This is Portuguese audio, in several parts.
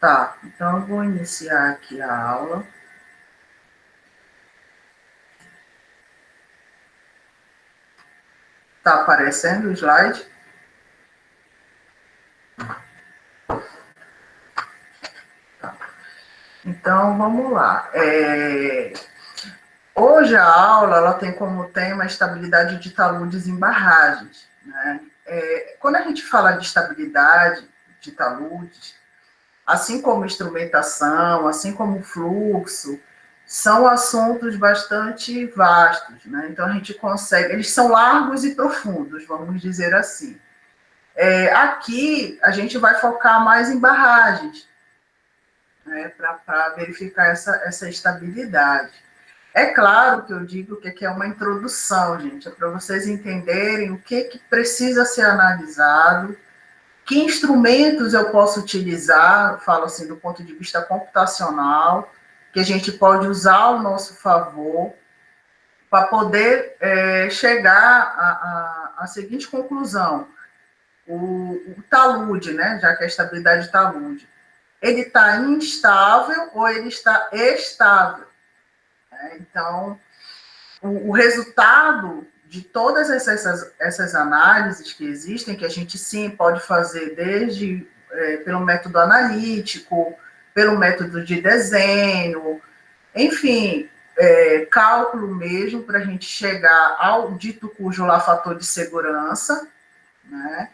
Tá, então eu vou iniciar aqui a aula. Tá aparecendo o slide? Tá. Então, vamos lá. Hoje a aula ela tem como tema a estabilidade de taludes em barragens. Né? Quando a gente fala de estabilidade de taludes, assim como instrumentação, assim como fluxo, são assuntos bastante vastos, né? Então a gente consegue, eles são largos e profundos, vamos dizer assim. Aqui a gente vai focar mais em barragens, né, para verificar essa estabilidade. É claro que eu digo que aqui é uma introdução, gente, é para vocês entenderem o que precisa ser analisado, que instrumentos eu posso utilizar, eu falo assim, do ponto de vista computacional, que a gente pode usar ao nosso favor para poder chegar à seguinte conclusão. O talude, né, já que a estabilidade de talude, ele está instável ou ele está estável. Né? Então, o resultado de todas essas análises que existem, que a gente sim pode fazer desde pelo método analítico, pelo método de desenho, enfim, cálculo mesmo, para a gente chegar ao dito cujo lá fator de segurança, né?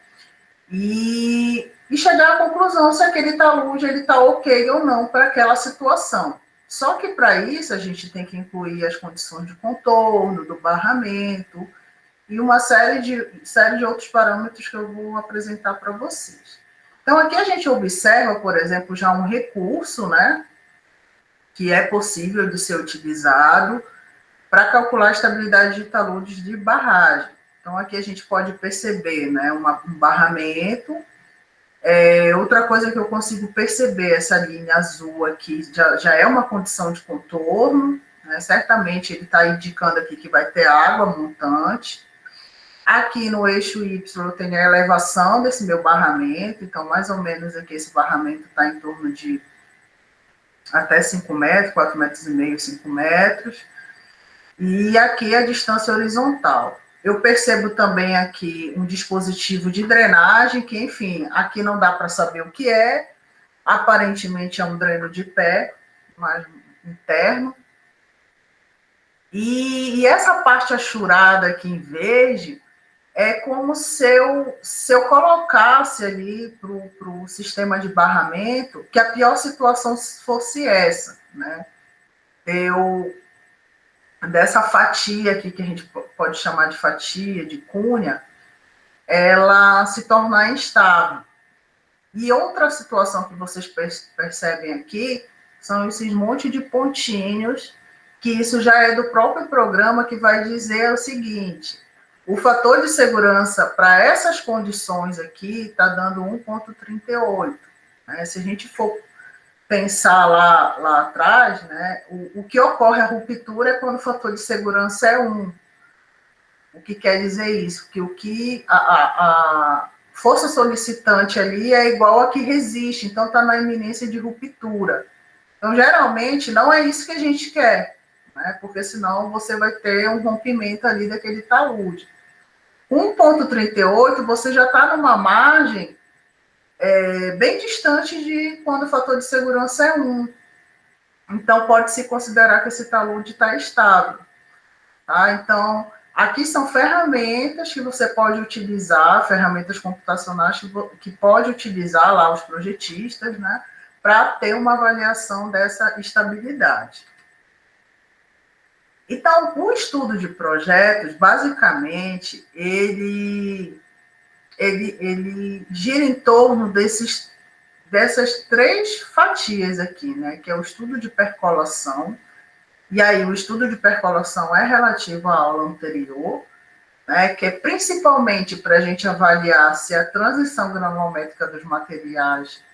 E chegar à conclusão se aquele talude ele está ok ou não para aquela situação. Só que para isso a gente tem que incluir as condições de contorno, do barramento e uma série de outros parâmetros que eu vou apresentar para vocês. Então aqui a gente observa, por exemplo, já um recurso, né, que é possível de ser utilizado para calcular a estabilidade de taludes de barragem. Então aqui a gente pode perceber, né, um barramento. Outra coisa que eu consigo perceber, essa linha azul aqui já é uma condição de contorno, né? Certamente ele está indicando aqui que vai ter água montante. Aqui no eixo Y eu tenho a elevação desse meu barramento, então mais ou menos aqui esse barramento está em torno de até 5 metros, 4 metros e meio, 5 metros. E aqui a distância horizontal. Eu percebo também aqui um dispositivo de drenagem, que, enfim, aqui não dá para saber o que é. Aparentemente é um dreno de pé, mais interno. E essa parte achurada aqui em verde é como se eu colocasse ali para o sistema de barramento que a pior situação fosse essa, né? Dessa fatia aqui, que a gente pode chamar de fatia, de cunha, ela se tornar instável. E outra situação que vocês percebem aqui são esses monte de pontinhos, que isso já é do próprio programa, que vai dizer o seguinte: o fator de segurança para essas condições aqui está dando 1,38. Né? Se a gente for pensar lá atrás, né, o que ocorre a ruptura é quando o fator de segurança é 1. O que quer dizer isso? Que o que a força solicitante ali é igual a que resiste, então está na iminência de ruptura. Então, geralmente, não é isso que a gente quer, né? Porque senão você vai ter um rompimento ali daquele talude. 1,38, você já está numa margem bem distante de quando o fator de segurança é 1. Então, pode-se considerar que esse talude está estável. Tá? Então, aqui são ferramentas que você pode utilizar, ferramentas computacionais que pode utilizar lá os projetistas, né, para ter uma avaliação dessa estabilidade. Então, o estudo de projetos, basicamente, ele gira em torno dessas três fatias aqui, né, que é o estudo de percolação. E aí, o estudo de percolação é relativo à aula anterior, né, que é principalmente para a gente avaliar se a transição granulométrica dos materiais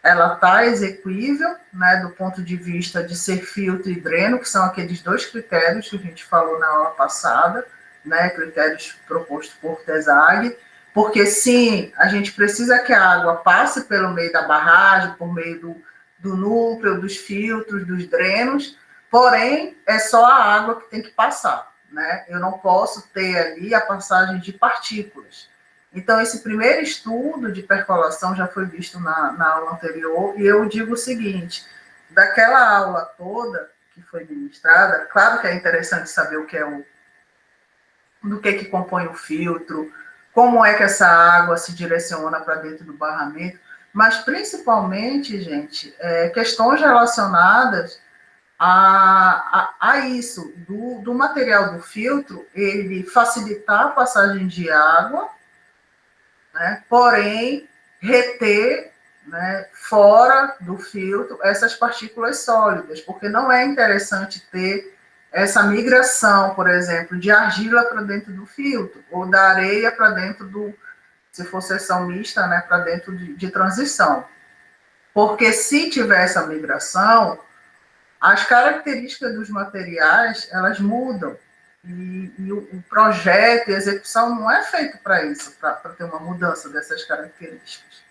ela está execuível, né, do ponto de vista de ser filtro e dreno, que são aqueles dois critérios que a gente falou na aula passada, né, critérios propostos por Tesague, porque sim, a gente precisa que a água passe pelo meio da barragem, por meio do núcleo, dos filtros, dos drenos, porém, é só a água que tem que passar, né? Eu não posso ter ali a passagem de partículas. Então, esse primeiro estudo de percolação já foi visto na aula anterior, e eu digo o seguinte, daquela aula toda que foi ministrada, claro que é interessante saber o que é do que compõe o filtro, como é que essa água se direciona para dentro do barramento, mas principalmente, gente, questões relacionadas a isso, do material do filtro, ele facilitar a passagem de água, né, porém, reter, né, fora do filtro essas partículas sólidas, porque não é interessante ter essa migração, por exemplo, de argila para dentro do filtro, ou da areia para dentro se for seção mista, né, para dentro de transição. Porque se tiver essa migração, as características dos materiais, elas mudam. E o projeto e a execução não é feito para isso, para ter uma mudança dessas características.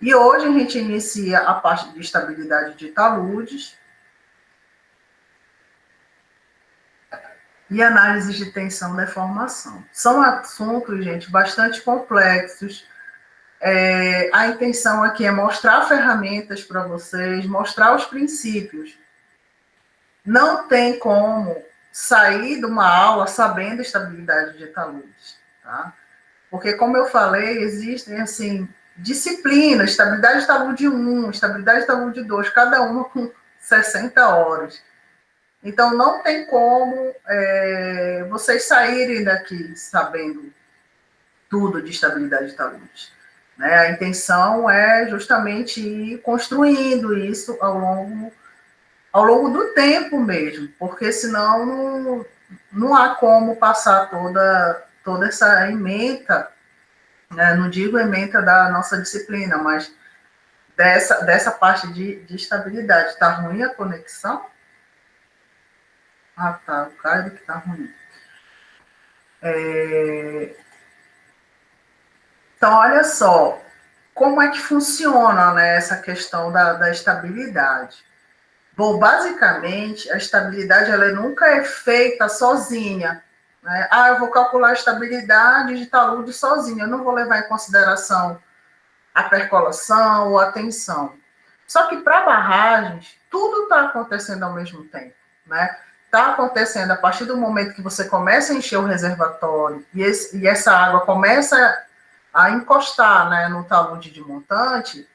E hoje a gente inicia a parte de estabilidade de taludes e análise de tensão e deformação. São assuntos, gente, bastante complexos. A intenção aqui é mostrar ferramentas para vocês, mostrar os princípios. Não tem como sair de uma aula sabendo estabilidade de taludes, tá? Porque, como eu falei, existem, assim, disciplinas, estabilidade de talude 1, estabilidade de talude 2, cada uma com 60 horas. Então, não tem como vocês saírem daqui sabendo tudo de estabilidade de taludes. Né? A intenção é justamente ir construindo isso ao longo do tempo mesmo, porque senão não há como passar toda essa ementa, né? Não digo ementa da nossa disciplina, mas dessa parte de estabilidade. Está ruim a conexão? Ah, tá, o Caio que está ruim. Então, olha só, como é que funciona, né, essa questão da estabilidade? Bom, basicamente, a estabilidade ela nunca é feita sozinha. Né? Eu vou calcular a estabilidade de talude sozinha, eu não vou levar em consideração a percolação ou a tensão. Só que para barragens, tudo está acontecendo ao mesmo tempo. Né? Está acontecendo a partir do momento que você começa a encher o reservatório e essa água começa a encostar, né, no talude de montante,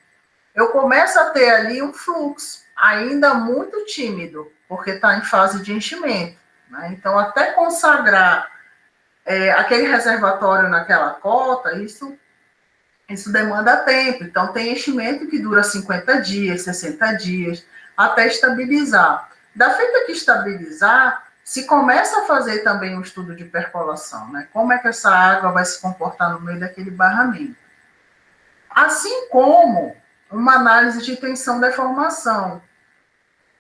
eu começo a ter ali um fluxo, ainda muito tímido, porque está em fase de enchimento. Né? Então, até consagrar aquele reservatório naquela cota, isso demanda tempo. Então, tem enchimento que dura 50 dias, 60 dias, até estabilizar. Da feita que estabilizar, se começa a fazer também um estudo de percolação, né? Como é que essa água vai se comportar no meio daquele barramento. Assim como uma análise de tensão e deformação.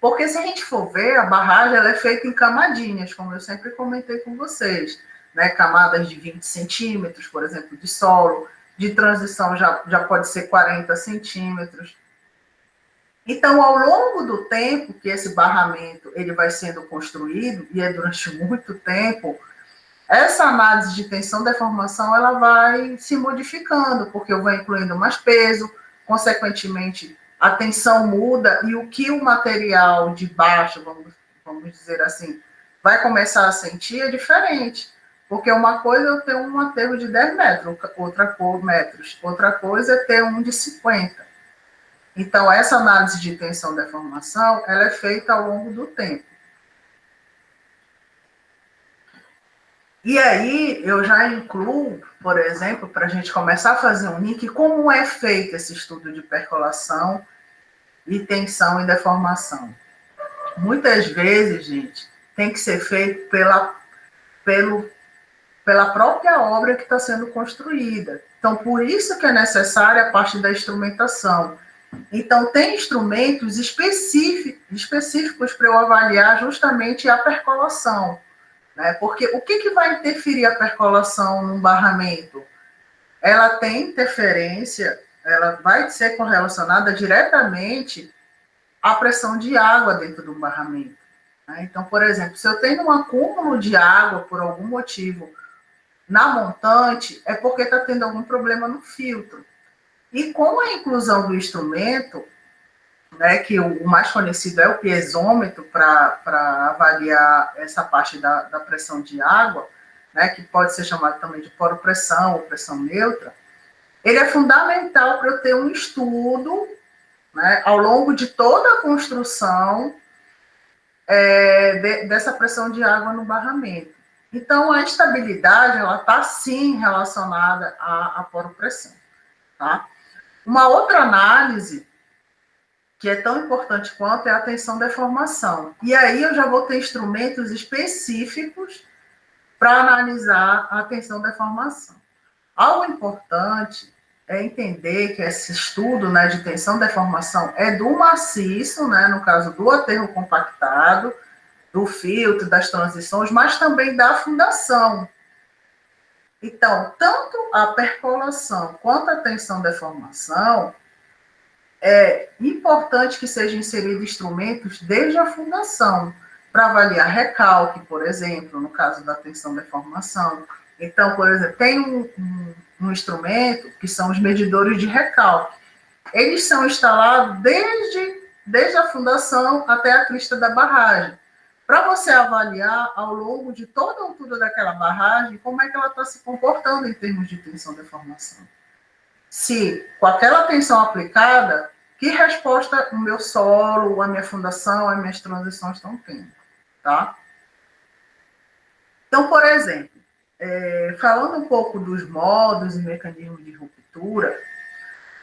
Porque se a gente for ver, a barragem ela é feita em camadinhas, como eu sempre comentei com vocês. Né? Camadas de 20 centímetros, por exemplo, de solo, de transição já pode ser 40 centímetros. Então, ao longo do tempo que esse barramento ele vai sendo construído, e é durante muito tempo, essa análise de tensão e deformação ela vai se modificando, porque eu vou incluindo mais peso, consequentemente, a tensão muda e o que o material de baixo, vamos dizer assim, vai começar a sentir é diferente. Porque uma coisa é eu ter um aterro de 10 metros, outra coisa é ter um de 50. Então, essa análise de tensão e deformação, ela é feita ao longo do tempo. E aí, eu já incluo, por exemplo, para a gente começar a fazer um link, como é feito esse estudo de percolação e tensão e deformação. Muitas vezes, gente, tem que ser feito pela própria obra que está sendo construída. Então, por isso que é necessária a parte da instrumentação. Então, tem instrumentos específicos para eu avaliar justamente a percolação. Né? Porque o que vai interferir a percolação num barramento? ela tem interferência, ela vai ser correlacionada diretamente à pressão de água dentro do barramento. Né? Então, por exemplo, se eu tenho um acúmulo de água por algum motivo na montante, é porque está tendo algum problema no filtro. E com a inclusão do instrumento, né, que o mais conhecido é o piezômetro para avaliar essa parte da pressão de água, né, que pode ser chamado também de poropressão ou pressão neutra, ele é fundamental para eu ter um estudo, né, ao longo de toda a construção dessa pressão de água no barramento. Então, a estabilidade, ela está, sim, relacionada à poropressão. Tá? Uma outra análise que é tão importante quanto é a tensão deformação. E aí eu já vou ter instrumentos específicos para analisar a tensão deformação. Algo importante é entender que esse estudo, né, de tensão deformação é do maciço, né, no caso do aterro compactado, do filtro, das transições, mas também da fundação. Então, tanto a percolação quanto a tensão deformação, é importante que sejam inseridos instrumentos desde a fundação, para avaliar recalque, por exemplo, no caso da tensão deformação. Então, por exemplo, tem um instrumento que são os medidores de recalque. Eles são instalados desde a fundação até a crista da barragem, para você avaliar ao longo de toda a altura daquela barragem como é que ela está se comportando em termos de tensão deformação. Se com aquela tensão aplicada, que resposta o meu solo, a minha fundação, as minhas transições estão tendo, tá? Então, por exemplo, falando um pouco dos modos e mecanismos de ruptura,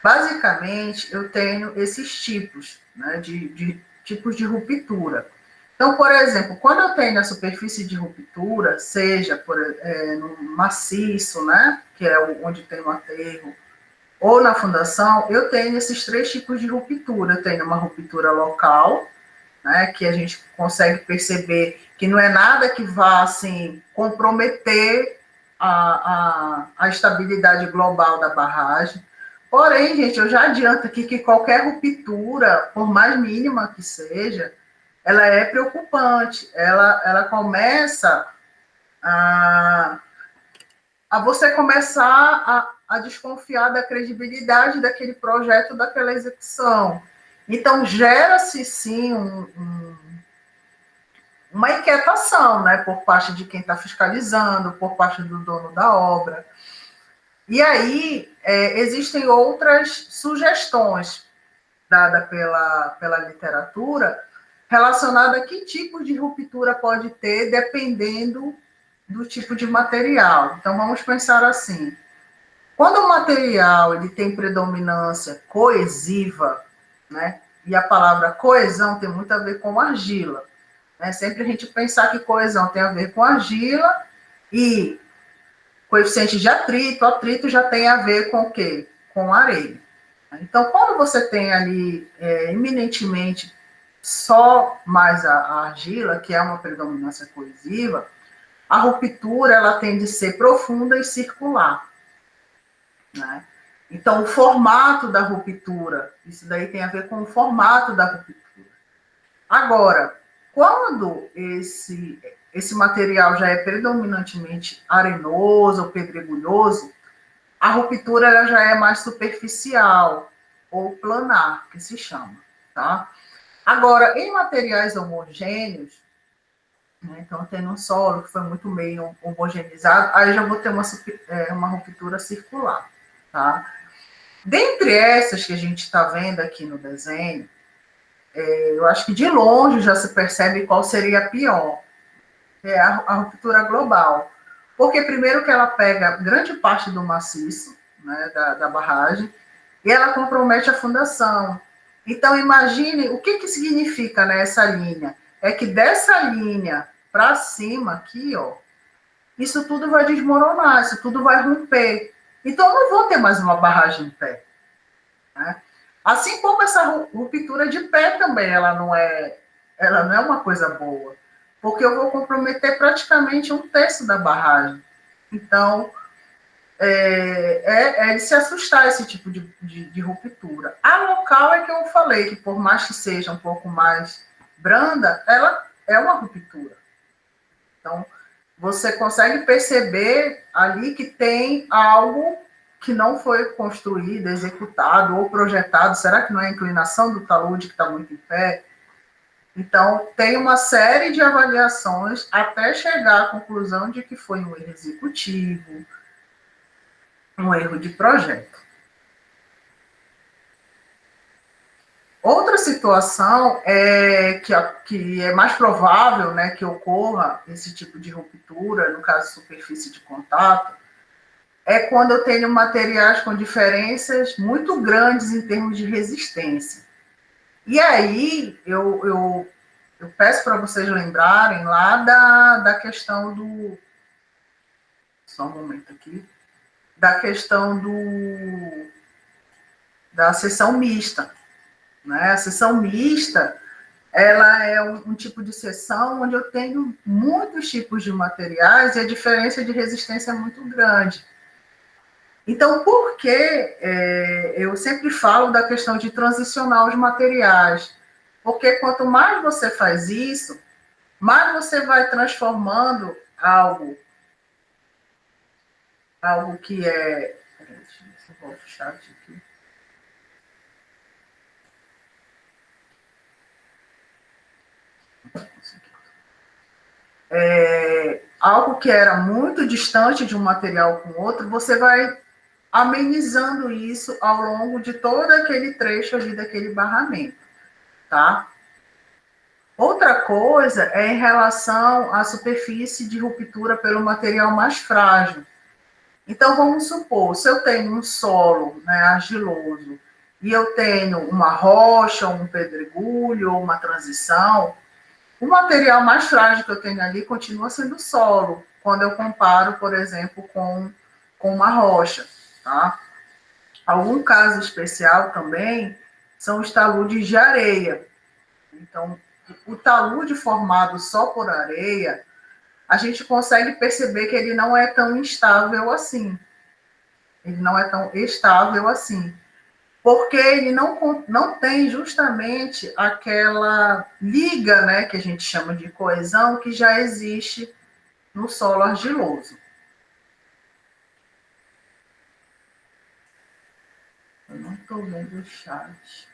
basicamente eu tenho esses tipos, né, de tipos de ruptura. Então, por exemplo, quando eu tenho a superfície de ruptura, seja no maciço, né, que é onde tem o aterro, ou na fundação, eu tenho esses três tipos de ruptura. Eu tenho uma ruptura local, né, que a gente consegue perceber que não é nada que vá assim, comprometer a estabilidade global da barragem. Porém, gente, eu já adianto aqui que qualquer ruptura, por mais mínima que seja, ela é preocupante. Ela começa a você começar a desconfiar da credibilidade daquele projeto, daquela execução. Então, gera-se, sim, uma inquietação, né, por parte de quem está fiscalizando, por parte do dono da obra. E aí, existem outras sugestões dadas pela literatura relacionada a que tipo de ruptura pode ter, dependendo do tipo de material. Então, vamos pensar assim. Quando o material ele tem predominância coesiva, né, e a palavra coesão tem muito a ver com argila, né, sempre a gente pensar que coesão tem a ver com argila e coeficiente de atrito já tem a ver com o quê? Com areia. Então, quando você tem ali eminentemente só mais a argila, que é uma predominância coesiva, a ruptura ela tende a ser profunda e circular. Né? Então, o formato da ruptura, isso daí tem a ver com o formato da ruptura. Agora, quando esse material já é predominantemente arenoso ou pedregulhoso, a ruptura ela já é mais superficial ou planar, que se chama. Tá? Agora, em materiais homogêneos, né, então tendo um solo que foi muito meio homogeneizado, aí já vou ter uma ruptura circular. Tá? Dentre essas que a gente está vendo aqui no desenho, eu acho que de longe já se percebe qual seria a pior, que é a ruptura global. Porque primeiro que ela pega grande parte do maciço, né, da barragem, e ela compromete a fundação. Então, imagine o que significa, né, essa linha. É que dessa linha para cima aqui, ó, isso tudo vai desmoronar, isso tudo vai romper. Então, eu não vou ter mais uma barragem em pé. Né? Assim como essa ruptura de pé também, ela não é uma coisa boa, porque eu vou comprometer praticamente um terço da barragem. Então, é de se assustar esse tipo de ruptura. A local é que eu falei que, por mais que seja um pouco mais branda, ela é uma ruptura. Então, você consegue perceber ali que tem algo que não foi construído, executado ou projetado. Será que não é a inclinação do talude que está muito em pé? Então, tem uma série de avaliações até chegar à conclusão de que foi um erro executivo, um erro de projeto. Outra situação que é mais provável, né, que ocorra esse tipo de ruptura, no caso superfície de contato, é quando eu tenho materiais com diferenças muito grandes em termos de resistência. E aí, eu peço para vocês lembrarem lá da questão do... Só um momento aqui. Da questão da seção mista. Né? A seção mista, ela é um tipo de seção onde eu tenho muitos tipos de materiais e a diferença de resistência é muito grande. Então, por que eu sempre falo da questão de transicionar os materiais? Porque quanto mais você faz isso, mais você vai transformando algo que é... Peraí, deixa eu ver se eu volto o chat aqui. Algo que era muito distante de um material com outro, você vai amenizando isso ao longo de todo aquele trecho ali daquele barramento, tá? Outra coisa é em relação à superfície de ruptura pelo material mais frágil. Então, vamos supor, se eu tenho um solo, né, argiloso e eu tenho uma rocha, um pedregulho ou uma transição, o material mais frágil que eu tenho ali continua sendo solo, quando eu comparo, por exemplo, com uma rocha, tá? Algum caso especial também são os taludes de areia. Então, o talude formado só por areia, a gente consegue perceber que ele não é tão instável assim. Ele não é tão estável assim. Porque ele não tem justamente aquela liga, né, que a gente chama de coesão, que já existe no solo argiloso. Eu não estou vendo o chat.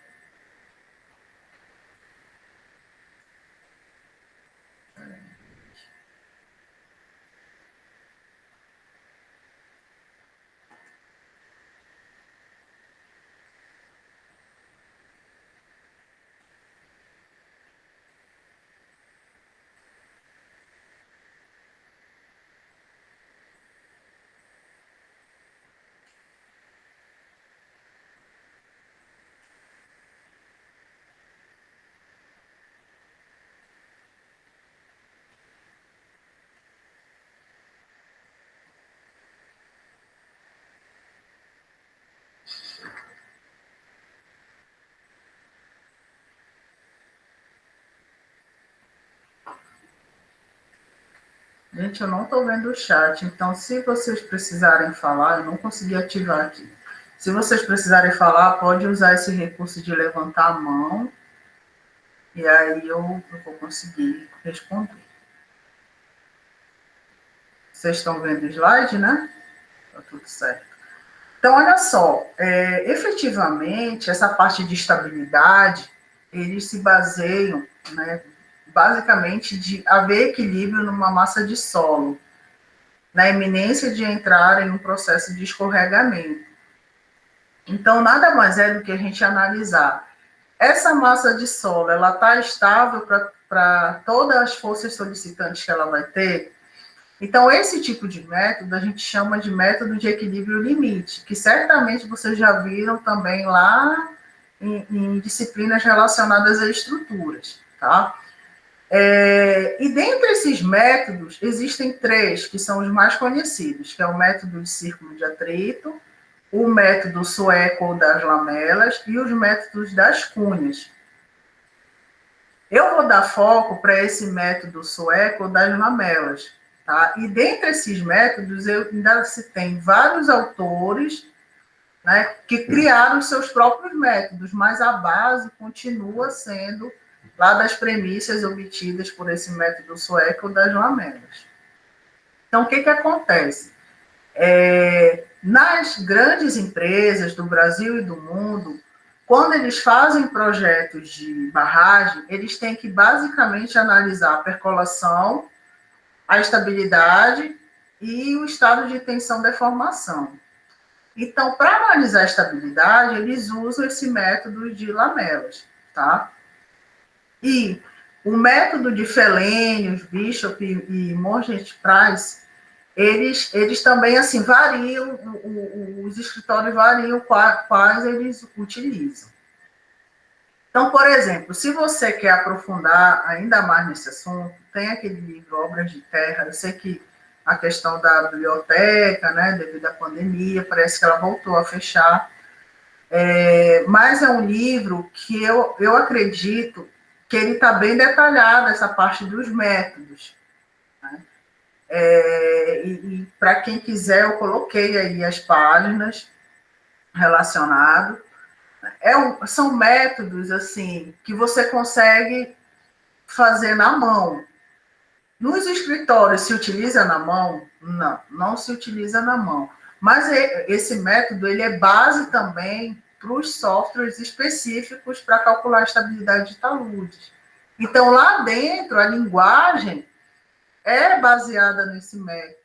Gente, eu não estou vendo o chat, então se vocês precisarem falar, eu não consegui ativar aqui. Se vocês precisarem falar, pode usar esse recurso de levantar a mão, e aí eu vou conseguir responder. Vocês estão vendo o slide, né? Tá tudo certo. Então, olha só, efetivamente, essa parte de estabilidade, eles se baseiam, né, basicamente, de haver equilíbrio numa massa de solo, na iminência de entrar em um processo de escorregamento. Então, nada mais é do que a gente analisar. Essa massa de solo, ela está estável para todas as forças solicitantes que ela vai ter? Então, esse tipo de método a gente chama de método de equilíbrio limite, que certamente vocês já viram também lá em disciplinas relacionadas a estruturas, tá? E dentre esses métodos, existem três que são os mais conhecidos, que é o método de círculo de atrito, o método sueco das lamelas e os métodos das cunhas. Eu vou dar foco para esse método sueco das lamelas, Tá? E dentre esses métodos, ainda se tem vários autores, né, que criaram os seus próprios métodos, mas a base continua sendo lá das premissas obtidas por esse método sueco das lamelas. Então, o que, que acontece? Nas grandes empresas do Brasil e do mundo, quando eles fazem projetos de barragem, eles têm que basicamente analisar a percolação, a estabilidade e o estado de tensão-deformação. Então, para analisar a estabilidade, eles usam esse método de lamelas, tá? E o método de Felenius, Bishop e Morgenthau-Price, eles também, assim, variam, os escritórios variam quais eles utilizam. Então, por exemplo, se você quer aprofundar ainda mais nesse assunto, tem aquele livro Obras de Terra. Eu sei que a questão da biblioteca, né, devido à pandemia, parece que ela voltou a fechar, mas é um livro que eu acredito que ele está bem detalhado, essa parte dos métodos, né? E para quem quiser, eu coloquei aí as páginas relacionadas. São métodos, assim, que você consegue fazer na mão. Nos escritórios se utiliza na mão? Não se utiliza na mão. Mas esse método, ele é base também para os softwares específicos para calcular a estabilidade de taludes. Então, lá dentro, a linguagem é baseada nesse método,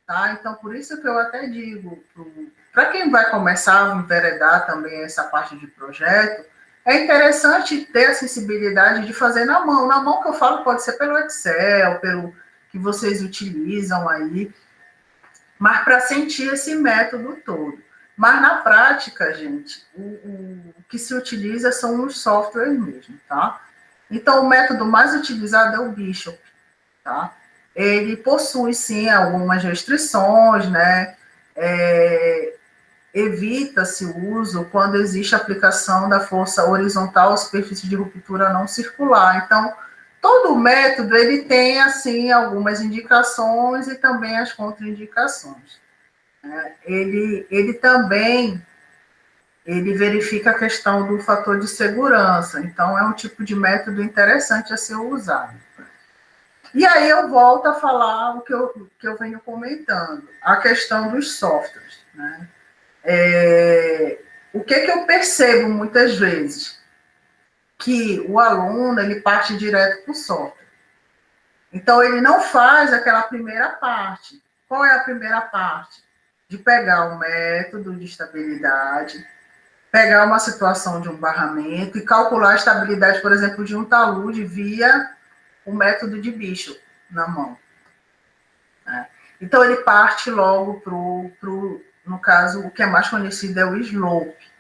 tá? Então, por isso que eu até digo, para quem vai começar a enveredar também essa parte de projeto, é interessante ter a sensibilidade de fazer na mão. Na mão que eu falo pode ser pelo Excel, pelo que vocês utilizam aí, mas para sentir esse método todo. Mas na prática, gente, o que se utiliza são os softwares mesmo, tá? Então, o método mais utilizado é o Bishop, tá? Ele possui, sim, algumas restrições, né? Evita-se o uso quando existe aplicação da força horizontal à superfície de ruptura não circular. Então, todo método, ele tem, assim, algumas indicações e também as contraindicações. Ele também, ele verifica a questão do fator de segurança. Então, é um tipo de método interessante a ser usado. E aí eu volto a falar o que eu venho comentando, a questão dos softwares, né? O que eu percebo muitas vezes? Que o aluno, ele parte direto para o software. Então, ele não faz aquela primeira parte. Qual é a primeira parte? De pegar um método de estabilidade, pegar uma situação de um barramento e calcular a estabilidade, por exemplo, de um talude via o método de Bishop na mão. Né? Então, ele parte logo no caso, o que é mais conhecido é o slope.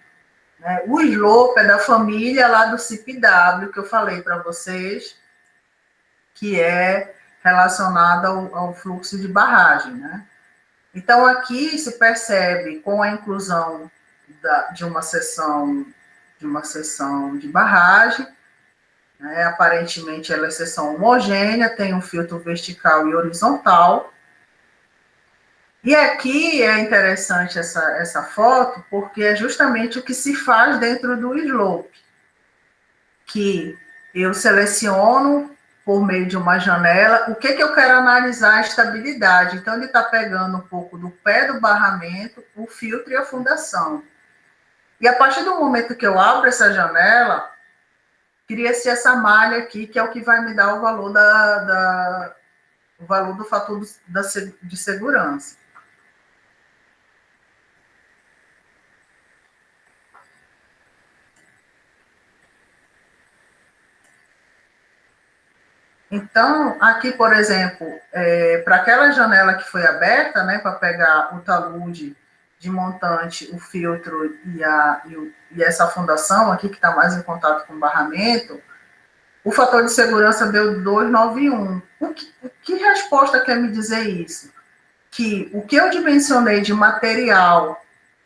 Né? O slope é da família lá do CIPW, que eu falei para vocês, que é relacionado ao fluxo de barragem. Né? Então, aqui se percebe, com a inclusão de uma seção de barragem, né? Aparentemente ela é seção homogênea, tem um filtro vertical e horizontal. E aqui é interessante essa foto, porque é justamente o que se faz dentro do slope, que eu seleciono por meio de uma janela o que eu quero analisar a estabilidade. Então, ele está pegando um pouco do pé do barramento, o filtro e a fundação. E a partir do momento que eu abro essa janela, cria-se essa malha aqui, que é o que vai me dar o valor o valor do fator de segurança. Então, aqui, por exemplo, para aquela janela que foi aberta, né, para pegar o talude de montante, o filtro e essa fundação aqui, que está mais em contato com o barramento, o fator de segurança deu 291. Que resposta quer me dizer isso? Que o que eu dimensionei de material,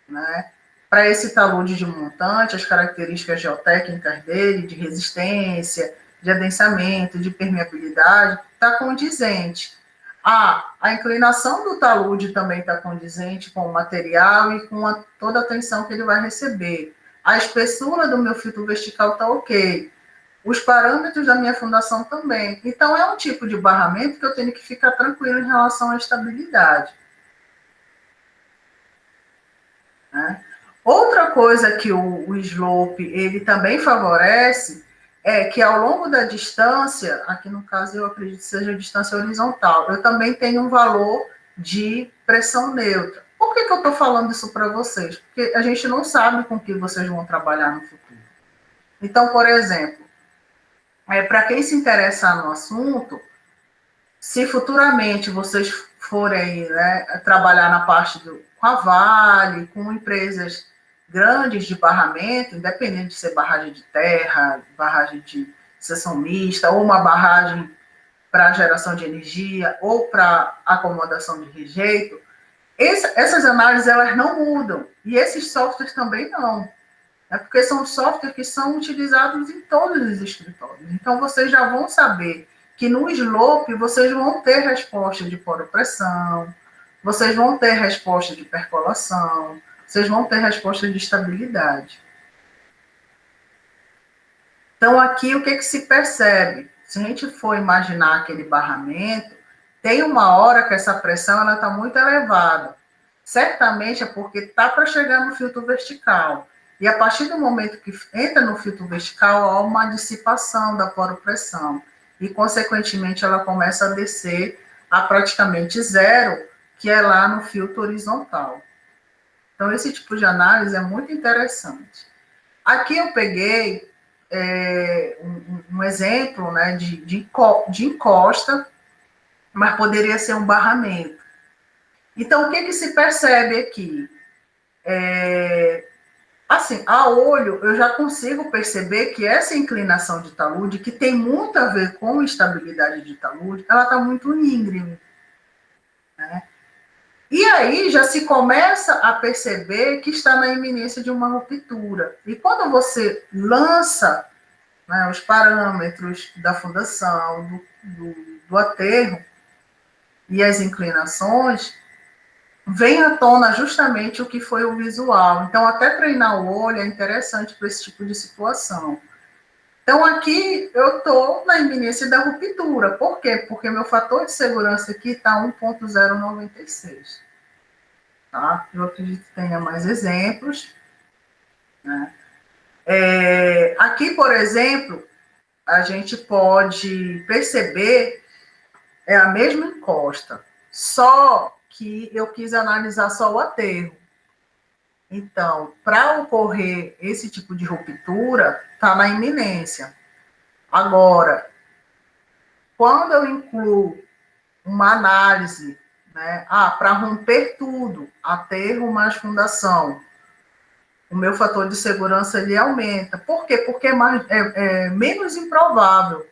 né, para esse talude de montante, as características geotécnicas dele, de resistência, de adensamento, de permeabilidade, está condizente. A inclinação do talude também está condizente com o material e com toda a tensão que ele vai receber. A espessura do meu filtro vertical está ok. Os parâmetros da minha fundação também. Então, é um tipo de barramento que eu tenho que ficar tranquilo em relação à estabilidade. Né? Outra coisa que o slope ele também favorece é que ao longo da distância, aqui no caso eu acredito que seja a distância horizontal, eu também tenho um valor de pressão neutra. Por que eu estou falando isso para vocês? Porque a gente não sabe com que vocês vão trabalhar no futuro. Então, por exemplo, para quem se interessar no assunto, se futuramente vocês forem, né, trabalhar na parte com a Vale, com empresas grandes de barramento, independente de ser barragem de terra, barragem de seção mista, ou uma barragem para geração de energia, ou para acomodação de rejeito, essas análises elas não mudam. E esses softwares também não. É porque são softwares que são utilizados em todos os escritórios. Então, vocês já vão saber que no slope vocês vão ter resposta de poropressão, vocês vão ter resposta de percolação, vocês vão ter resposta de estabilidade. Então, aqui, o que se percebe? Se a gente for imaginar aquele barramento, tem uma hora que essa pressão está muito elevada. Certamente é porque está para chegar no filtro vertical. E a partir do momento que entra no filtro vertical, há uma dissipação da poropressão. E, consequentemente, ela começa a descer a praticamente zero, que é lá no filtro horizontal. Então, esse tipo de análise é muito interessante. Aqui eu peguei um exemplo, né, de encosta, mas poderia ser um barramento. Então, o que se percebe aqui? Assim, a olho, eu já consigo perceber que essa inclinação de talude, que tem muito a ver com estabilidade de talude, ela está muito íngreme. Né? E aí já se começa a perceber que está na iminência de uma ruptura. E quando você lança, né, os parâmetros da fundação, do aterro e as inclinações, vem à tona justamente o que foi o visual. Então, até treinar o olho é interessante para esse tipo de situação. Então, aqui eu estou na iminência da ruptura. Por quê? Porque meu fator de segurança aqui está 1.096. Tá? Eu acredito que tenha mais exemplos. Né? Aqui, por exemplo, a gente pode perceber a mesma encosta, só que eu quis analisar só o aterro. Então, para ocorrer esse tipo de ruptura, está na iminência. Agora, quando eu incluo uma análise, né, para romper tudo, aterro mais fundação, o meu fator de segurança ele aumenta. Por quê? Porque é menos improvável.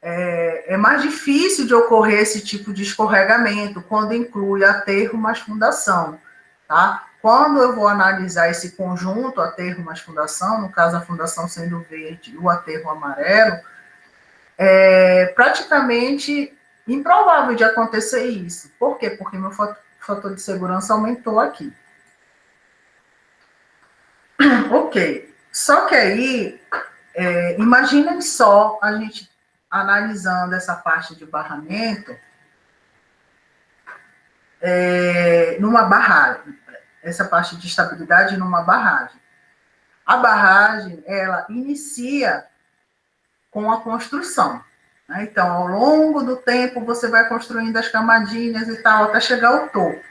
É mais difícil de ocorrer esse tipo de escorregamento quando inclui aterro mais fundação. Tá? Quando eu vou analisar esse conjunto, aterro mais fundação, no caso a fundação sendo verde e o aterro amarelo, é praticamente improvável de acontecer isso. Por quê? Porque meu fator de segurança aumentou aqui. Ok. Só que aí, imaginem só a gente analisando essa parte de barramento numa barragem, essa parte de estabilidade numa barragem. A barragem, ela inicia com a construção. Né? Então, ao longo do tempo, você vai construindo as camadinhas e tal, até chegar ao topo.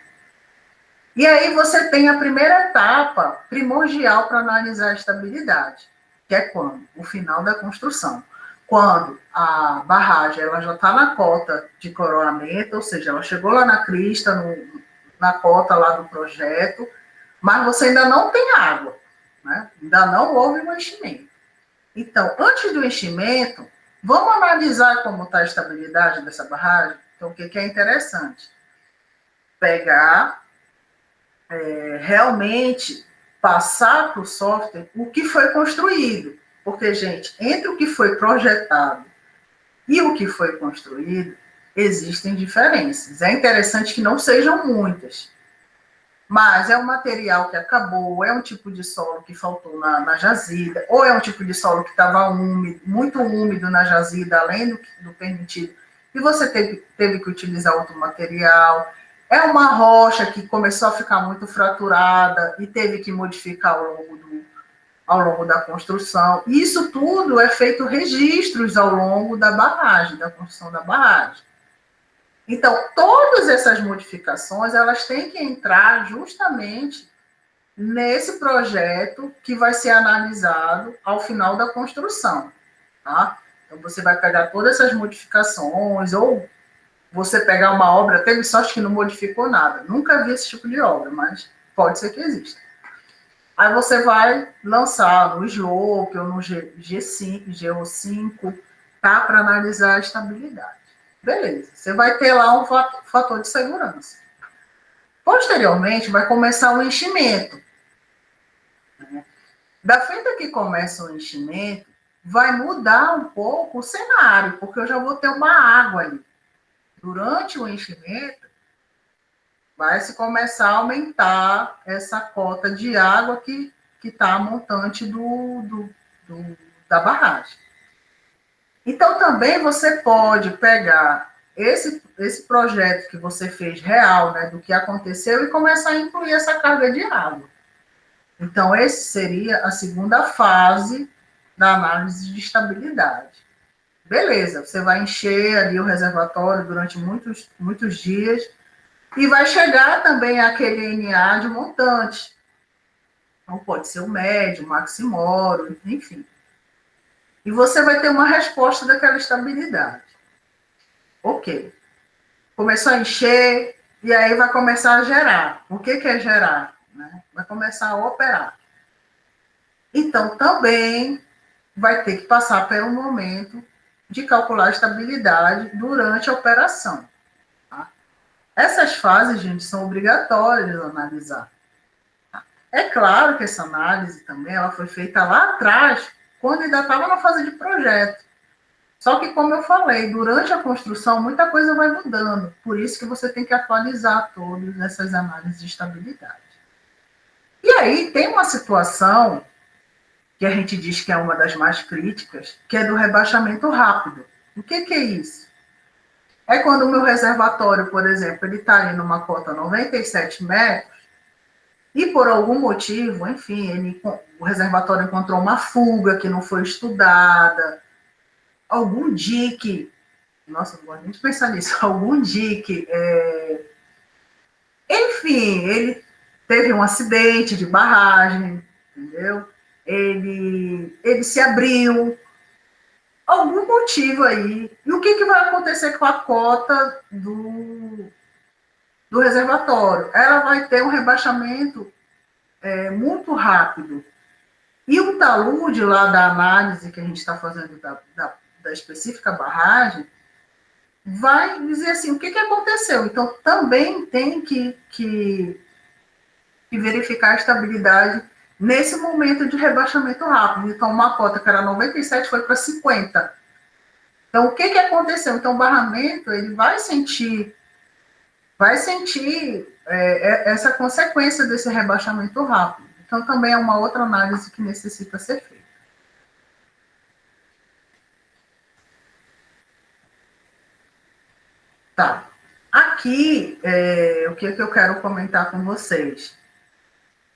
E aí você tem a primeira etapa primordial para analisar a estabilidade, que é quando? O final da construção. Quando a barragem ela já está na cota de coroamento, ou seja, ela chegou lá na crista, na cota lá do projeto, mas você ainda não tem água, né? Ainda não houve um enchimento. Então, antes do enchimento, vamos analisar como está a estabilidade dessa barragem? Então, o que é interessante? Pegar realmente passar para o software o que foi construído. Porque, gente, entre o que foi projetado e o que foi construído, existem diferenças. É interessante que não sejam muitas, mas é um material que acabou, é um tipo de solo que faltou na jazida, ou é um tipo de solo que estava úmido, muito úmido na jazida, além do permitido, e você teve que utilizar outro material. É uma rocha que começou a ficar muito fraturada e teve que modificar ao longo da construção. Isso tudo é feito registros ao longo da barragem, da construção da barragem. Então, todas essas modificações, elas têm que entrar justamente nesse projeto que vai ser analisado ao final da construção, tá? Então, você vai pegar todas essas modificações, ou você pegar uma obra, teve sorte que não modificou nada. Nunca vi esse tipo de obra, mas pode ser que exista. Aí você vai lançar no Slope ou no G5, GO5, tá? Para analisar a estabilidade. Beleza, você vai ter lá um fator de segurança. Posteriormente, vai começar o enchimento. Da feita que começa o enchimento, vai mudar um pouco o cenário, porque eu já vou ter uma água ali. Durante o enchimento, vai se começar a aumentar essa cota de água que está montante da barragem. Então, também você pode pegar esse projeto que você fez real, né, do que aconteceu, e começar a incluir essa carga de água. Então, essa seria a segunda fase da análise de estabilidade. Beleza, você vai encher ali o reservatório durante muitos dias e vai chegar também aquele NA de montante. Então, pode ser o médio, o maximoro, enfim. E você vai ter uma resposta daquela estabilidade. Ok. Começou a encher, e aí vai começar a gerar. O que é gerar? Né? Vai começar a operar. Então, também vai ter que passar por um momento de calcular a estabilidade durante a operação. Tá? Essas fases, gente, são obrigatórias de analisar. Tá? É claro que essa análise também ela foi feita lá atrás, quando ainda estava na fase de projeto. Só que, como eu falei, durante a construção, muita coisa vai mudando. Por isso que você tem que atualizar todas essas análises de estabilidade. E aí, tem uma situação que a gente diz que é uma das mais críticas, que é do rebaixamento rápido. O que é isso? É quando o meu reservatório, por exemplo, ele está ali numa cota 97 metros, e por algum motivo, enfim, o reservatório encontrou uma fuga que não foi estudada, algum dique, nossa, não gosto nem de pensar nisso, algum dique, enfim, ele teve um acidente de barragem, entendeu? Ele se abriu, algum motivo aí. E o que vai acontecer com a cota do reservatório? Ela vai ter um rebaixamento muito rápido. E o talude lá da análise que a gente está fazendo da específica barragem vai dizer assim, o que aconteceu? Então, também tem que verificar a estabilidade nesse momento de rebaixamento rápido. Então, uma cota que era 97 foi para 50. Então, o que aconteceu? Então, o barramento ele vai sentir essa consequência desse rebaixamento rápido. Então, também é uma outra análise que necessita ser feita. Tá. Aqui, o que eu quero comentar com vocês?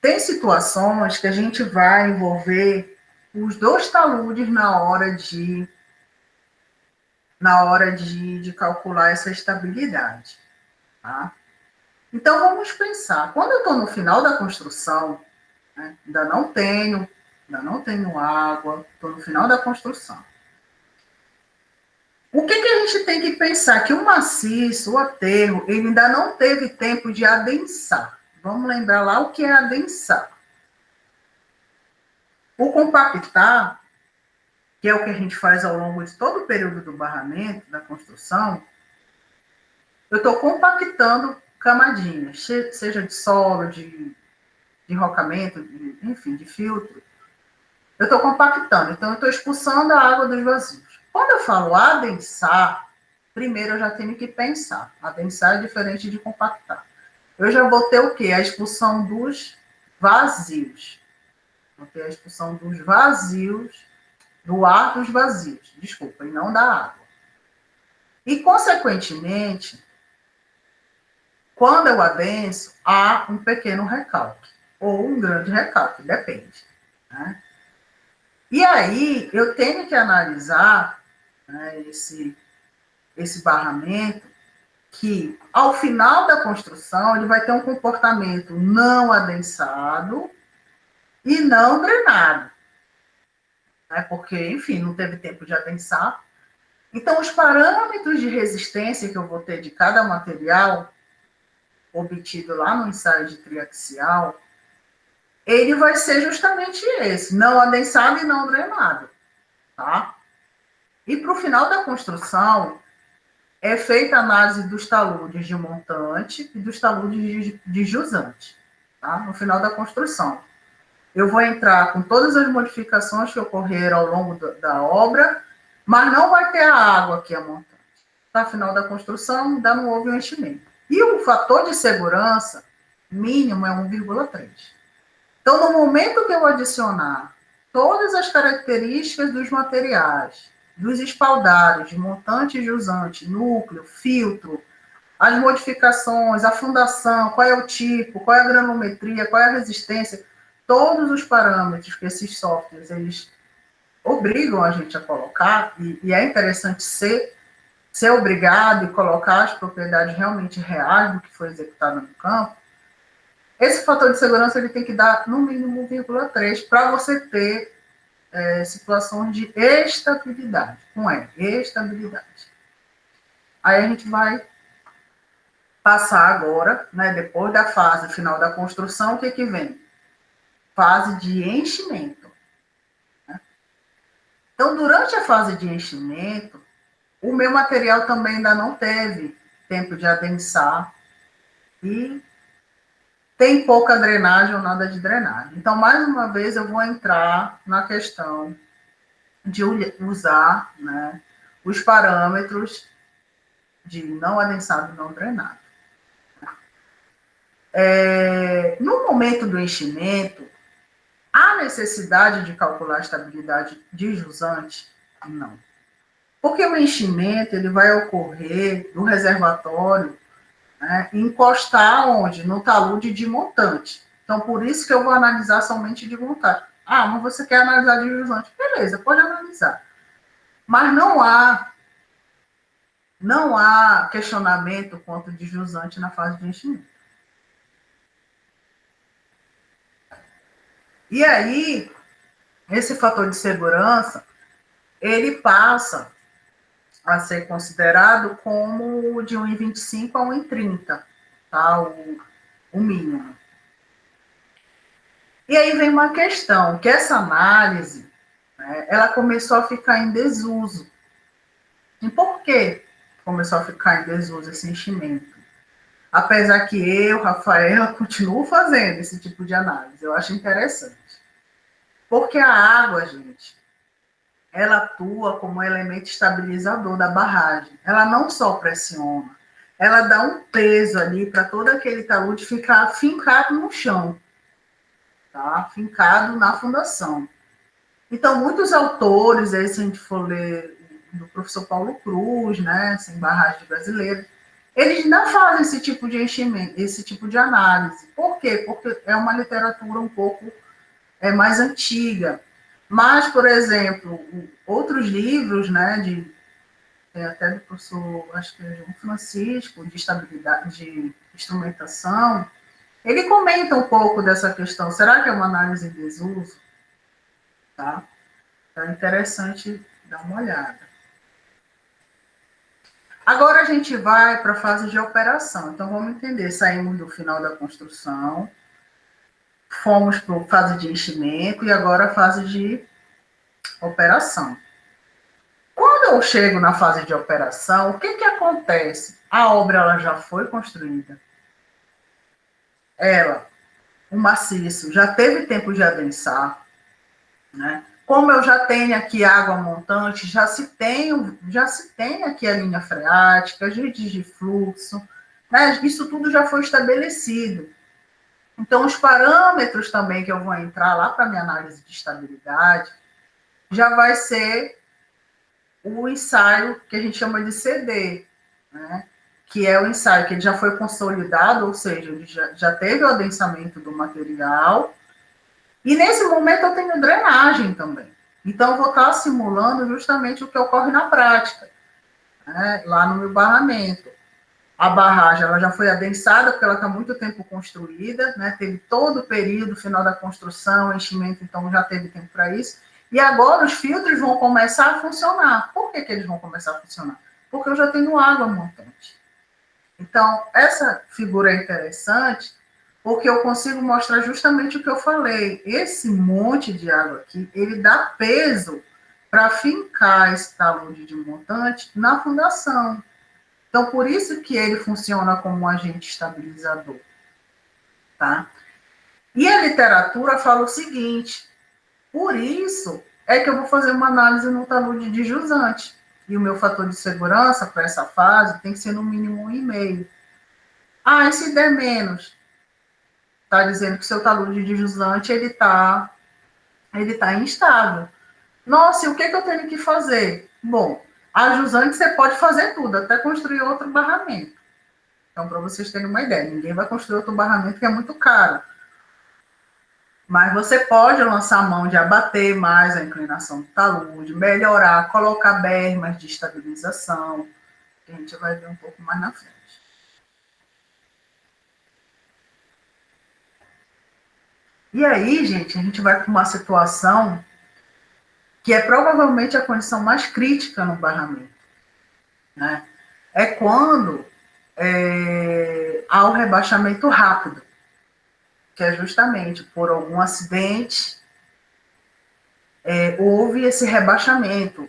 Tem situações que a gente vai envolver os dois taludes na hora de calcular essa estabilidade. Tá? Então, vamos pensar. Quando eu estou no final da construção, né, ainda não tenho água, estou no final da construção. O que a gente tem que pensar? Que o maciço, o aterro, ele ainda não teve tempo de adensar. Vamos lembrar lá o que é adensar. O compactar, que é o que a gente faz ao longo de todo o período do barramento, da construção, eu estou compactando camadinhas, seja de solo, de enrocamento, enfim, de filtro. Eu estou compactando, então eu estou expulsando a água dos vazios. Quando eu falo adensar, primeiro eu já tenho que pensar. Adensar é diferente de compactar. Eu já vou ter o quê? A expulsão dos vazios. Vou ter a expulsão dos vazios, do ar dos vazios, desculpa, e não da água. E, consequentemente, quando eu adenso, há um pequeno recalque, ou um grande recalque, depende. Né? E aí, eu tenho que analisar, né, esse barramento, que, ao final da construção, ele vai ter um comportamento não adensado e não drenado. Né? Porque, enfim, não teve tempo de adensar. Então, os parâmetros de resistência que eu vou ter de cada material, obtido lá no ensaio de triaxial, ele vai ser justamente esse, não adensado e não drenado. Tá? E para o final da construção, é feita a análise dos taludes de montante e dos taludes de jusante, tá? No final da construção. Eu vou entrar com todas as modificações que ocorreram ao longo da obra, mas não vai ter a água aqui a montante. No final da construção, ainda não houve um enchimento. E o fator de segurança mínimo é 1,3. Então, no momento que eu adicionar todas as características dos materiais, dos espaldares, de montante, jusante, núcleo, filtro, as modificações, a fundação, qual é o tipo, qual é a granulometria, qual é a resistência, todos os parâmetros que esses softwares eles obrigam a gente a colocar, e é interessante ser obrigado e colocar as propriedades realmente reais do que foi executado no campo. Esse fator de segurança ele tem que dar no mínimo 1,3 para você ter situações de estabilidade. Não é? Estabilidade. Aí a gente vai passar agora, né, depois da fase final da construção, o que que vem? Fase de enchimento. Né? Então, durante a fase de enchimento, o meu material também ainda não teve tempo de adensar e tem pouca drenagem ou nada de drenagem. Então, mais uma vez, eu vou entrar na questão de usar, né, os parâmetros de não adensado e não drenado. No momento do enchimento, há necessidade de calcular a estabilidade de jusante? Não. Porque o enchimento ele vai ocorrer no reservatório, né, encostar onde? No talude de montante. Então, por isso que eu vou analisar somente de montante. Ah, mas você quer analisar de jusante? Beleza, pode analisar. Mas não há questionamento quanto de jusante na fase de enchimento. E aí, esse fator de segurança, ele passa a ser considerado como de 1,25 a 1,30, tá? O mínimo. E aí vem uma questão, que essa análise, né, ela começou a ficar em desuso. E por que começou a ficar em desuso esse enchimento? Apesar que eu, Rafaela, continuo fazendo esse tipo de análise, eu acho interessante. Porque a água, gente, ela atua como elemento estabilizador da barragem. Ela não só pressiona, ela dá um peso ali para todo aquele talude ficar fincado no chão, tá? Fincado na fundação. Então, muitos autores, aí, se a gente for ler do professor Paulo Cruz, né, sem barragem brasileira, eles não fazem esse tipo de enchimento, esse tipo de análise. Por quê? Porque é uma literatura um pouco mais antiga. Mas, por exemplo, outros livros, né, até do professor, acho que é João Francisco, de estabilidade, de instrumentação, ele comenta um pouco dessa questão. Será que é uma análise em desuso? Tá? Então, é interessante dar uma olhada. Agora a gente vai para a fase de operação. Então, vamos entender. Saímos do final da construção, fomos para a fase de enchimento e agora a fase de operação. Quando eu chego na fase de operação, o que acontece? A obra ela já foi construída. O maciço, já teve tempo de adensar, né? Como eu já tenho aqui água montante, já se tem aqui a linha freática, as redes de fluxo, né? Isso tudo já foi estabelecido. Então, os parâmetros também que eu vou entrar lá para minha análise de estabilidade, já vai ser o ensaio que a gente chama de CD, né? Que é o ensaio que ele já foi consolidado, ou seja, ele já teve o adensamento do material, e nesse momento eu tenho drenagem também. Então, eu vou estar simulando justamente o que ocorre na prática, né? Lá no meu barramento. A barragem ela já foi adensada, porque ela está muito tempo construída, né? Teve todo o período final da construção, enchimento, então já teve tempo para isso. E agora os filtros vão começar a funcionar. Por que eles vão começar a funcionar? Porque eu já tenho água montante. Então, essa figura é interessante, porque eu consigo mostrar justamente o que eu falei. Esse monte de água aqui, ele dá peso para fincar esse talude de montante na fundação. Então, por isso que ele funciona como um agente estabilizador, tá? E a literatura fala o seguinte, por isso é que eu vou fazer uma análise no talude de jusante. E o meu fator de segurança para essa fase tem que ser no mínimo 1,5. Ah, e se der menos? Está dizendo que o seu talude de jusante ele tá instável. Nossa, e o que eu tenho que fazer? Bom, a jusante você pode fazer tudo, até construir outro barramento. Então, para vocês terem uma ideia, ninguém vai construir outro barramento que é muito caro. Mas você pode lançar a mão de abater mais a inclinação do talude, melhorar, colocar bermas de estabilização, que a gente vai ver um pouco mais na frente. E aí, gente, a gente vai para uma situação que é provavelmente a condição mais crítica no barramento, né? É quando há o rebaixamento rápido, que é justamente por algum acidente, houve esse rebaixamento.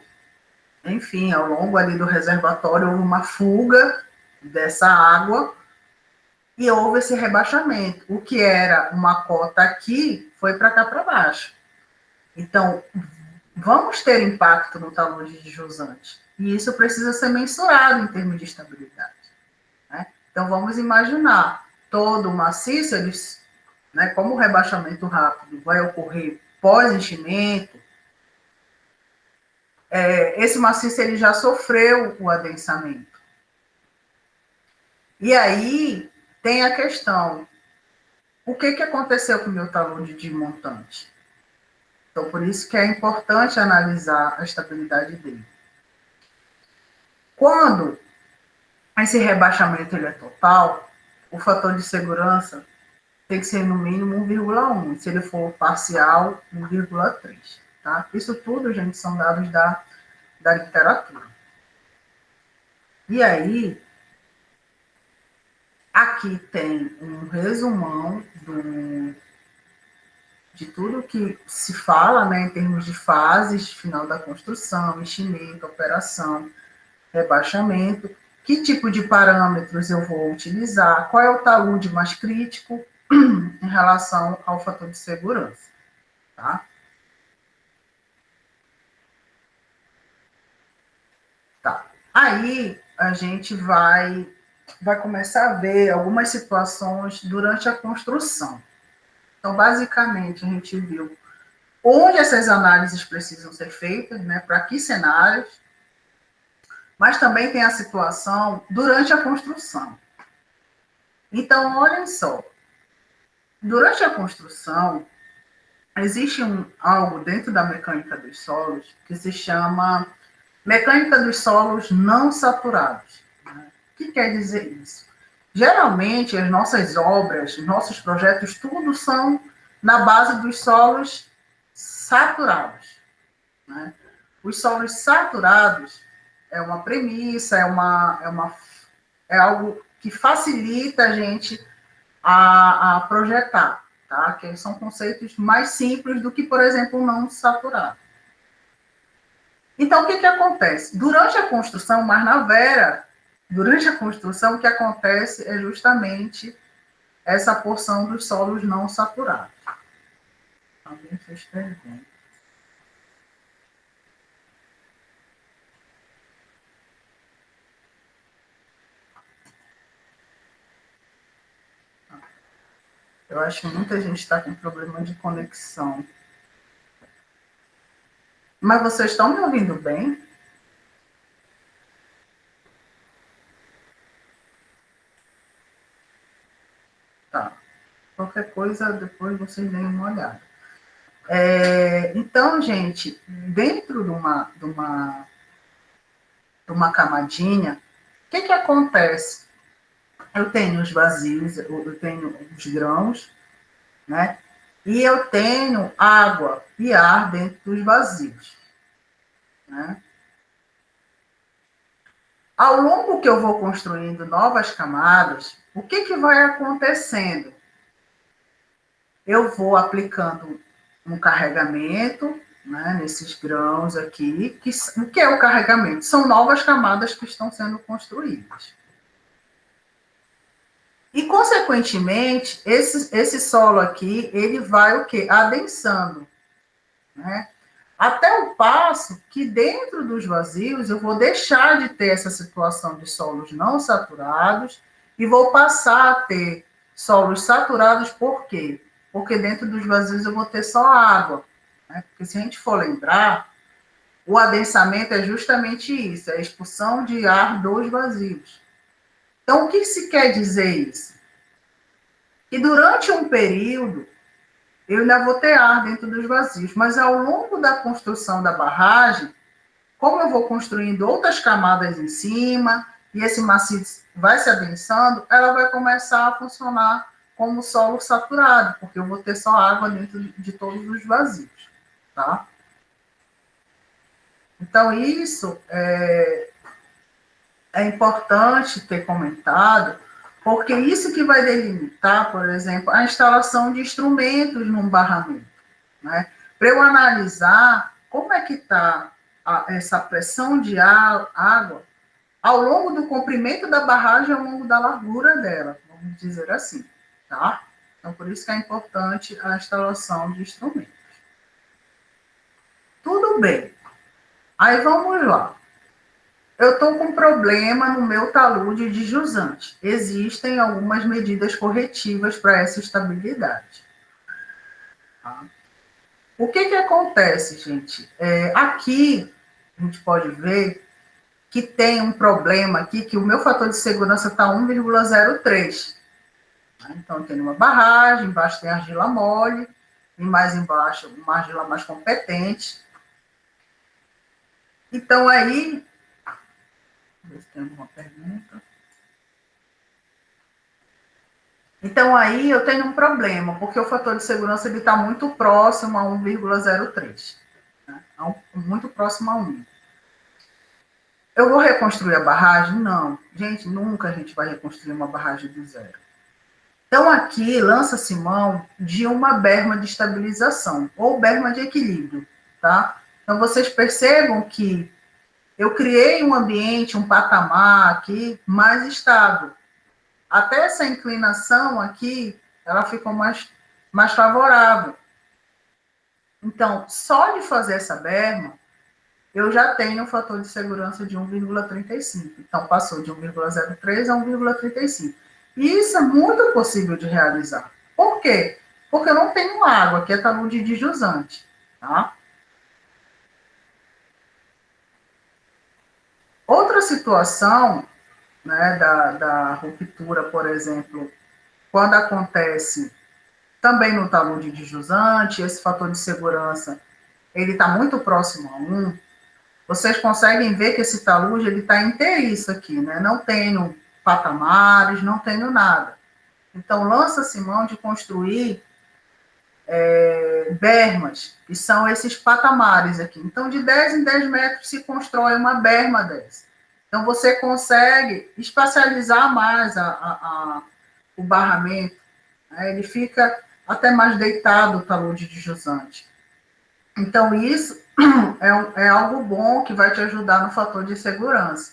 Enfim, ao longo ali do reservatório houve uma fuga dessa água e houve esse rebaixamento. O que era uma cota aqui foi para cá para baixo. Então, vamos ter impacto no talude de jusante. E isso precisa ser mensurado em termos de estabilidade, né? Então, vamos imaginar todo o maciço, né, como o rebaixamento rápido vai ocorrer pós-enchimento, esse maciço ele já sofreu o adensamento. E aí tem a questão, o que aconteceu com o meu talude de montante? Então, por isso que é importante analisar a estabilidade dele. Quando esse rebaixamento ele é total, o fator de segurança tem que ser no mínimo 1,1. Se ele for parcial, 1,3. Tá? Isso tudo, gente, são dados da literatura. E aí, aqui tem um resumão de tudo que se fala, né, em termos de fases, final da construção, enchimento, operação, rebaixamento, que tipo de parâmetros eu vou utilizar, qual é o talude mais crítico em relação ao fator de segurança, tá? Tá. Aí a gente vai começar a ver algumas situações durante a construção. Então, basicamente, a gente viu onde essas análises precisam ser feitas, né, para que cenários, mas também tem a situação durante a construção. Então, olhem só, durante a construção, existe algo dentro da mecânica dos solos que se chama mecânica dos solos não saturados. Né? O que quer dizer isso? Geralmente, as nossas obras, nossos projetos, tudo são na base dos solos saturados. Né? Os solos saturados é uma premissa, é algo que facilita a gente a projetar, tá? Que são conceitos mais simples do que, por exemplo, o não saturado. Então, o que acontece? Durante a construção, mas na Vera, durante a construção, o que acontece é justamente essa porção dos solos não saturados. Alguém fez pergunta. Eu acho que muita gente está com problema de conexão. Mas vocês estão me ouvindo bem? Tá. Qualquer coisa, depois vocês deem uma olhada. Então, gente, dentro de uma camadinha, o que acontece? Eu tenho os vazios, eu tenho os grãos, né? E eu tenho água e ar dentro dos vazios, né? Ao longo que eu vou construindo novas camadas, o que vai acontecendo? Eu vou aplicando um carregamento, né, nesses grãos aqui. O que é o carregamento? São novas camadas que estão sendo construídas. E, consequentemente, esse solo aqui, ele vai o quê? Adensando, né? Até o passo que dentro dos vazios eu vou deixar de ter essa situação de solos não saturados e vou passar a ter solos saturados. Por quê? Porque dentro dos vazios eu vou ter só água, né? Porque se a gente for lembrar, o adensamento é justamente isso, é a expulsão de ar dos vazios. Então, o que se quer dizer isso? Que durante um período eu ainda vou ter ar dentro dos vazios, mas ao longo da construção da barragem, como eu vou construindo outras camadas em cima, e esse maciço vai se adensando, ela vai começar a funcionar como solo saturado, porque eu vou ter só água dentro de todos os vazios, tá? Então, isso é importante ter comentado, porque isso que vai delimitar, por exemplo, a instalação de instrumentos num barramento, né? Para eu analisar como é que está essa pressão de água ao longo do comprimento da barragem, ao longo da largura dela, vamos dizer assim, tá? Então, por isso que é importante a instalação de instrumentos. Tudo bem. Aí, vamos lá. Eu estou com problema no meu talude de jusante. Existem algumas medidas corretivas para essa estabilidade. Tá? O que acontece, gente? Aqui, a gente pode ver que tem um problema aqui, que o meu fator de segurança está 1,03. Então, tem uma barragem, embaixo tem argila mole, e mais embaixo uma argila mais competente. Então, aí... Deixa eu ver se tem alguma pergunta. Então, aí eu tenho um problema, porque o fator de segurança está muito próximo a 1,03. Né? Muito próximo a 1. Eu vou reconstruir a barragem? Não. Gente, nunca a gente vai reconstruir uma barragem do zero. Então, aqui lança-se mão de uma berma de estabilização, ou berma de equilíbrio, tá? Então, vocês percebam que eu criei um ambiente, um patamar aqui mais estável. Até essa inclinação aqui, ela ficou mais favorável. Então, só de fazer essa berma, eu já tenho um fator de segurança de 1,35. Então, passou de 1,03 a 1,35. E isso é muito possível de realizar. Por quê? Porque eu não tenho água, que é talude de jusante. Tá? Outra situação, né, da ruptura, por exemplo, quando acontece também no talude de jusante, esse fator de segurança ele está muito próximo a 1, vocês conseguem ver que esse talude ele está inteiriço aqui, né? Não tenho patamares, não tenho nada. Então, lança-se mão de construir bermas, que são esses patamares aqui. Então, de 10 em 10 metros se constrói uma berma dessa. Então, você consegue espacializar mais o barramento, né? Ele fica até mais deitado, o talude de jusante. Então, isso é algo bom que vai te ajudar no fator de segurança.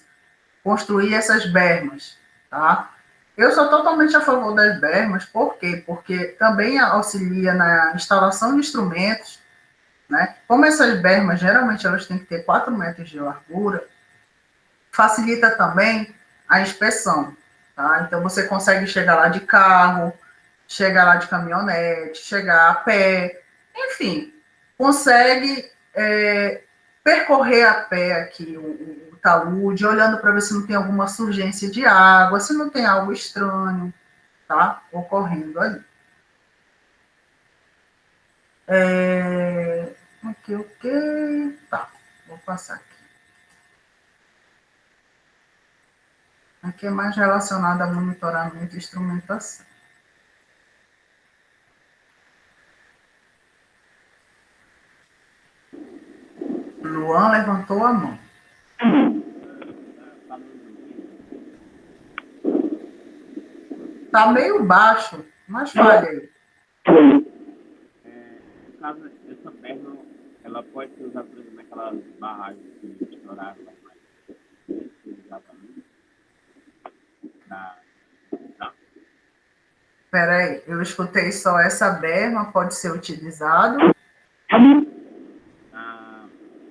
Construir essas bermas, tá? Eu sou totalmente a favor das bermas, por quê? Porque também auxilia na instalação de instrumentos, né? Como essas bermas, geralmente, elas têm que ter 4 metros de largura, facilita também a inspeção, tá? Então, você consegue chegar lá de carro, chegar lá de caminhonete, chegar a pé, enfim, consegue percorrer a pé aqui o talude, olhando para ver se não tem alguma surgência de água, se não tem algo estranho, tá? Ocorrendo ali. Aqui, ok. Tá, vou passar aqui. Aqui é mais relacionado a monitoramento e instrumentação. Luan levantou a mão. Tá meio baixo, mas fale aí. No caso, essa perna, ela pode ser usada, por exemplo, naquelas barragens que estouraram lá mais. Exatamente. Tá. Peraí, eu escutei só essa berma, pode ser utilizado.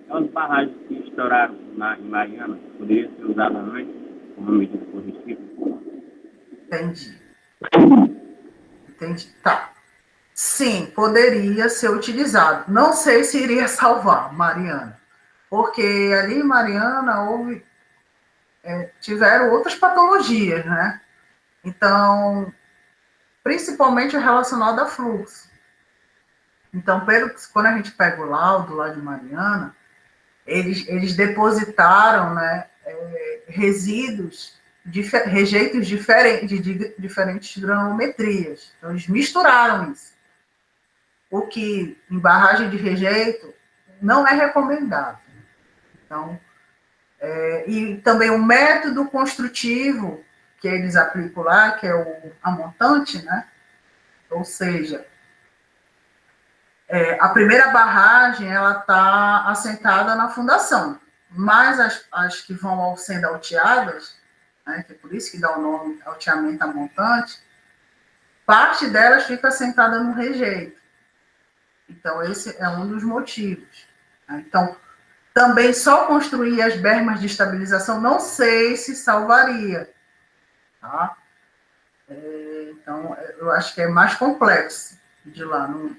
Aquelas barragens que estouraram em Mariana, poderiam ser usadas antes, como medida corretiva? Entendi. Tá. Sim, poderia ser utilizado. Não sei se iria salvar Mariana, porque ali em Mariana tiveram outras patologias, né? Então, principalmente relacionado a fluxo. Então, quando a gente pega o laudo lá de Mariana, eles depositaram, né, resíduos, rejeitos diferentes, de diferentes granulometrias. Então, eles misturaram isso. O que, em barragem de rejeito, não é recomendado. Então, e também o método construtivo que eles aplicam lá, que é a montante, né? Ou seja, a primeira barragem ela está assentada na fundação, mas as que vão sendo alteadas, né, que é por isso que dá o nome alteamento a montante, parte delas fica assentada no rejeito. Então, esse é um dos motivos. Né? Então, também só construir as bermas de estabilização, não sei se salvaria. Tá? Então, eu acho que é mais complexo de lá. Não...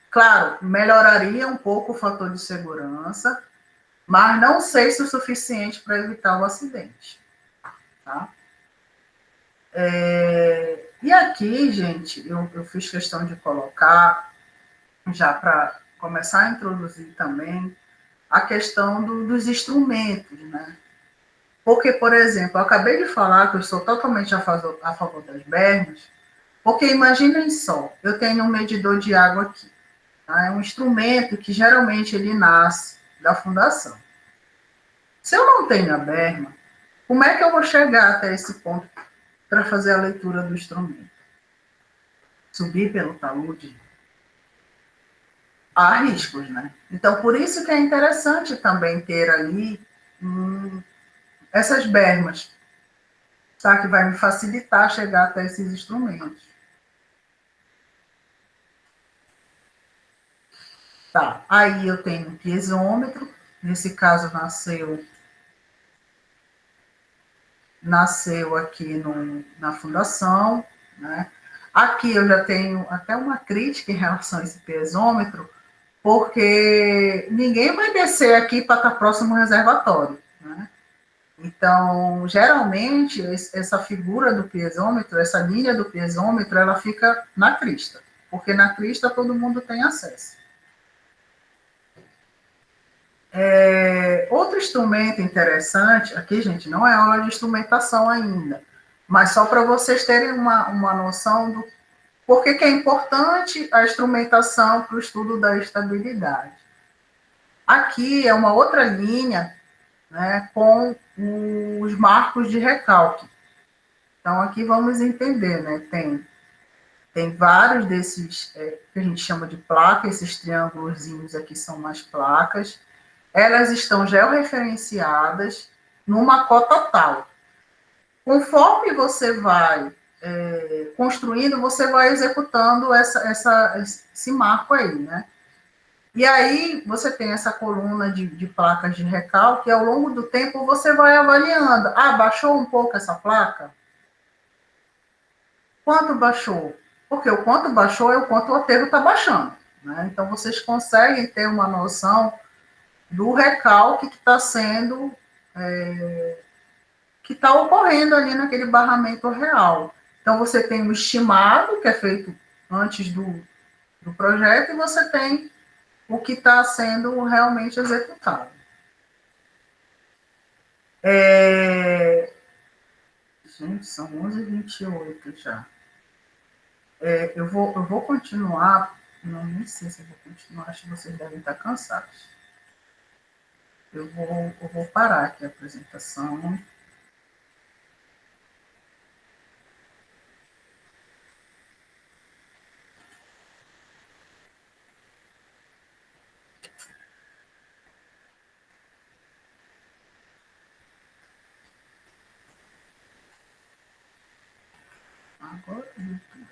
Claro, melhoraria um pouco o fator de segurança, mas não sei se o suficiente para evitar o acidente. Tá? E aqui, gente, eu fiz questão de colocar, já para começar a introduzir também, a questão dos instrumentos, né? Porque, por exemplo, eu acabei de falar que eu sou totalmente a favor das bermas, porque imaginem só, eu tenho um medidor de água aqui, tá? É um instrumento que geralmente ele nasce da fundação. Se eu não tenho a berma, como é que eu vou chegar até esse ponto para fazer a leitura do instrumento? Subir pelo talude? Há riscos, né? Então, por isso que é interessante também ter ali essas bermas, tá? Que vai me facilitar chegar até esses instrumentos. Tá, aí eu tenho um piezômetro, nesse caso nasceu aqui na fundação, né? Aqui eu já tenho até uma crítica em relação a esse piezômetro, porque ninguém vai descer aqui para estar próximo ao reservatório, né? Então, geralmente, essa figura do piezômetro, essa linha do piezômetro, ela fica na crista, porque na crista todo mundo tem acesso. Outro instrumento interessante, aqui, gente, não é aula de instrumentação ainda, mas só para vocês terem uma noção do porquê que é importante a instrumentação para o estudo da estabilidade. Aqui é uma outra linha, né, com os marcos de recalque. Então, aqui vamos entender, né, tem vários desses, que a gente chama de placa, esses triângulozinhos aqui são mais placas, elas estão georreferenciadas numa cota tal. Conforme você vai construindo, você vai executando esse marco aí, né? E aí você tem essa coluna de placas de recalque, e ao longo do tempo você vai avaliando. Ah, baixou um pouco essa placa? Quanto baixou? Porque o quanto baixou é o quanto o aterro está baixando. Né? Então, vocês conseguem ter uma noção do recalque que está sendo, que está ocorrendo ali naquele barramento real. Então, você tem o estimado, que é feito antes do projeto, e você tem o que está sendo realmente executado. Gente, são 11h28 já. Eu vou continuar, não nem sei se eu vou continuar, acho que vocês devem estar cansados. Eu vou parar aqui a apresentação. Agora, YouTube.